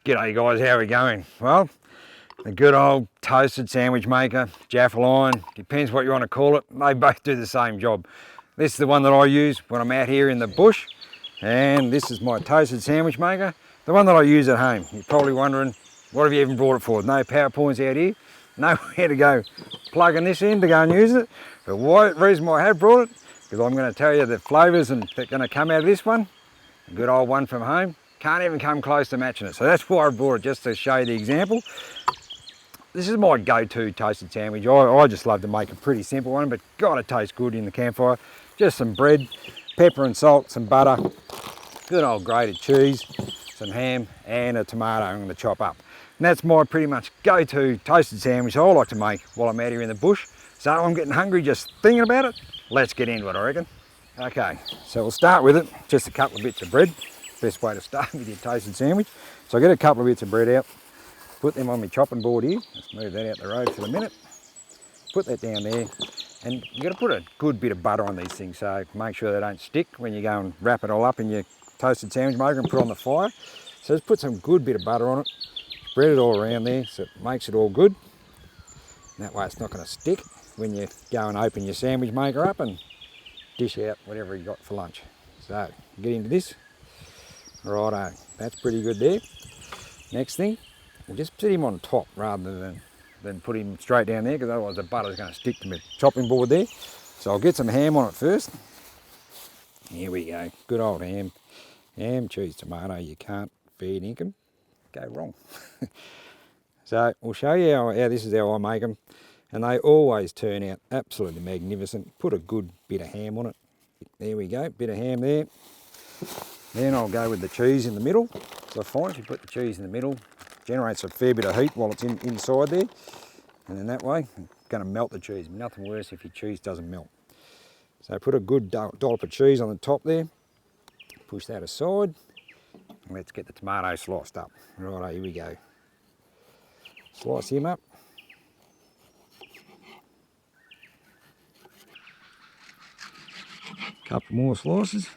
G'day guys, how are we going? Well, the good old toasted sandwich maker, Jaffle iron, depends what you want to call it, they both do the same job. This is the one that I use when I'm out here in the bush, and this is my toasted sandwich maker, the one that I use at home. You're probably wondering, what have you even brought it for? No power points out here, nowhere to go plugging this in to go and use it. But the reason why I have brought it, because I'm going to tell you the flavours that are going to come out of this one, a good old one from home, can't even come close to matching it. So that's why I brought it, just to show you the example. This is my go-to toasted sandwich. I just love to make a pretty simple one, but gotta taste good in the campfire. Just some bread, pepper and salt, some butter, good old grated cheese, some ham, and a tomato I'm gonna chop up. And that's my pretty much go-to toasted sandwich I like to make while I'm out here in the bush. So I'm getting hungry just thinking about it. Let's get into it, I reckon. Okay, so we'll start with it. Just a couple of bits of bread. Best way to start with your toasted sandwich. So I get a couple of bits of bread out, put them on my chopping board here. Let's move that out the road for a minute. Put that down there, and you've got to put a good bit of butter on these things, so make sure they don't stick when you go and wrap it all up in your toasted sandwich maker and put it on the fire. So just put some good bit of butter on it, spread it all around there so it makes it all good. And that way it's not going to stick when you go and open your sandwich maker up and dish out whatever you got for lunch. So get into this. Righto, that's pretty good there. Next thing, we'll just put him on top rather than put him straight down there, because otherwise the butter's going to stick to my chopping board there. So I'll get some ham on it first. Here we go, good old ham. Ham, cheese, tomato, you can't fair dinkum go wrong. So we'll show you how this is how I make them. And they always turn out absolutely magnificent. Put a good bit of ham on it. There we go, bit of ham there. Then I'll go with the cheese in the middle. So I find if you put the cheese in the middle, it generates a fair bit of heat while it's inside there. And then that way, it's going to melt the cheese. Nothing worse if your cheese doesn't melt. So put a good dollop of cheese on the top there. Push that aside. And let's get the tomato sliced up. Righto, here we go. Slice him up. Couple more slices.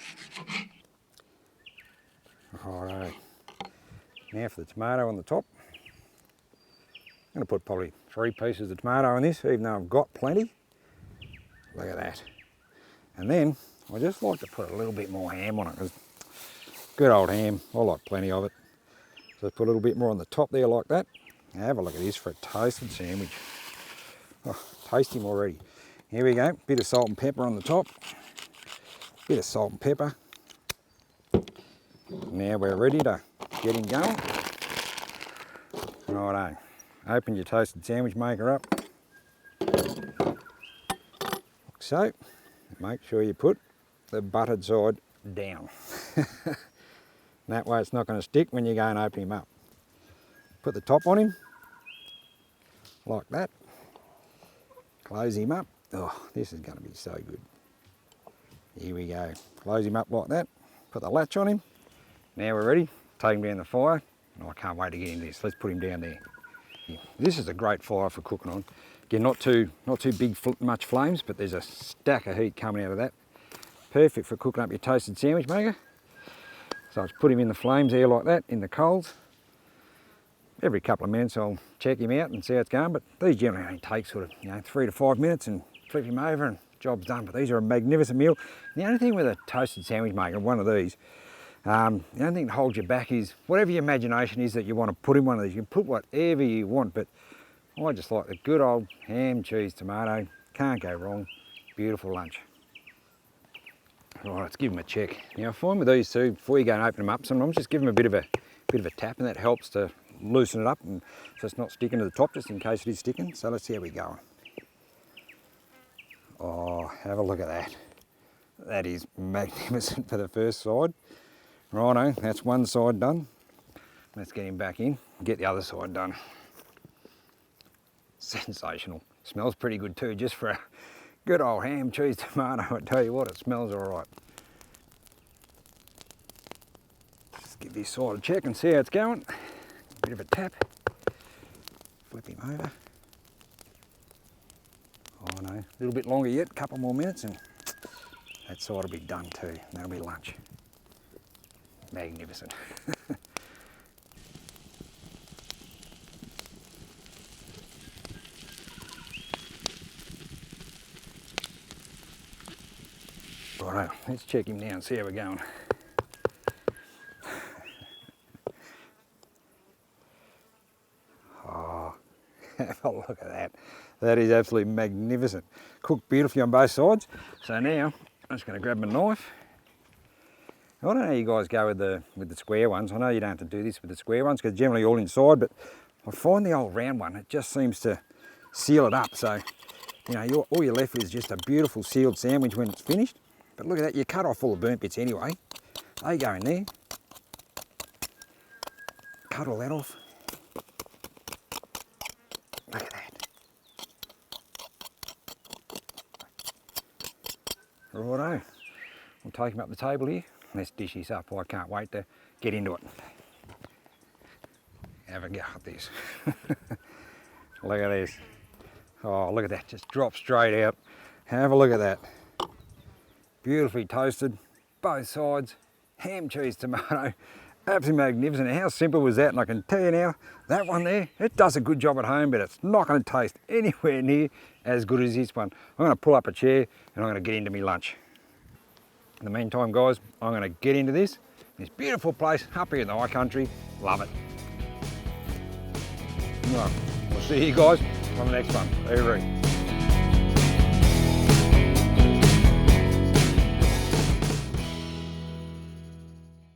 Righto. Now for the tomato on the top. I'm going to put probably 3 pieces of tomato in this, even though I've got plenty. Look at that. And then I just like to put a little bit more ham on it, because good old ham, I like plenty of it. So put a little bit more on the top there like that. Now have a look at this for a toasted sandwich. Oh, taste him already. Here we go, bit of salt and pepper on the top. Bit of salt and pepper. Now we're ready to get him going. Righto, open your toasted sandwich maker up. Like so. Make sure you put the buttered side down. That way it's not going to stick when you go and open him up. Put the top on him, like that. Close him up. Oh, this is going to be so good. Here we go. Close him up like that. Put the latch on him. Now we're ready. Take him down the fire. Oh, I can't wait to get into this. Let's put him down there. This is a great fire for cooking on. Again, not too big, much flames, but there's a stack of heat coming out of that. Perfect for cooking up your toasted sandwich maker. So I'll just put him in the flames there like that, in the coals. Every couple of minutes I'll check him out and see how it's going, but these generally only take sort of 3 to 5 minutes and flip him over and job's done. But these are a magnificent meal. The only thing with a toasted sandwich maker, one of these, the only thing that holds you back is whatever your imagination is that you want to put in one of these. You can put whatever you want, but I just like the good old ham, cheese, tomato. Can't go wrong. Beautiful lunch. Right, let's give them a check. Now I find with these two, before you go and open them up, sometimes just give them a bit of a tap, and that helps to loosen it up, and so it's not sticking to the top, just in case it is sticking. So let's see how we go. Oh, have a look at that. That is magnificent for the first side. Righto, that's one side done. Let's get him back in and get the other side done. Sensational. Smells pretty good too, just for a good old ham, cheese, tomato. I tell you what, it smells all right. Just give this side a check and see how it's going. Bit of a tap. Flip him over. Oh no, a little bit longer yet, a couple more minutes, and that side will be done too. That'll be lunch. Magnificent. Right, let's check him now and see how we're going. Oh, have a look at that. That is absolutely magnificent. Cooked beautifully on both sides. So now I'm just going to grab my knife. I don't know how you guys go with the square ones. I know you don't have to do this with the square ones because generally all inside, but I find the old round one, it just seems to seal it up. So, you know, all you're left with is just a beautiful sealed sandwich when it's finished. But look at that, you cut off all the burnt bits anyway. They go in there. Cut all that off. Look at that. Righto, we'll take him up the table here. Let's dish this up. I can't wait to get into it. Have a go at this. Look at this. Oh, look at that, just drop straight out. Have a look at that. Beautifully toasted, both sides, ham, cheese, tomato. Absolutely magnificent. How simple was that? And I can tell you now, that one there, it does a good job at home, but it's not going to taste anywhere near as good as this one. I'm going to pull up a chair and I'm going to get into my lunch. In the meantime, guys, I'm going to get into this beautiful place up here in the high country. Love it. Right, we'll see you guys on the next one. Over.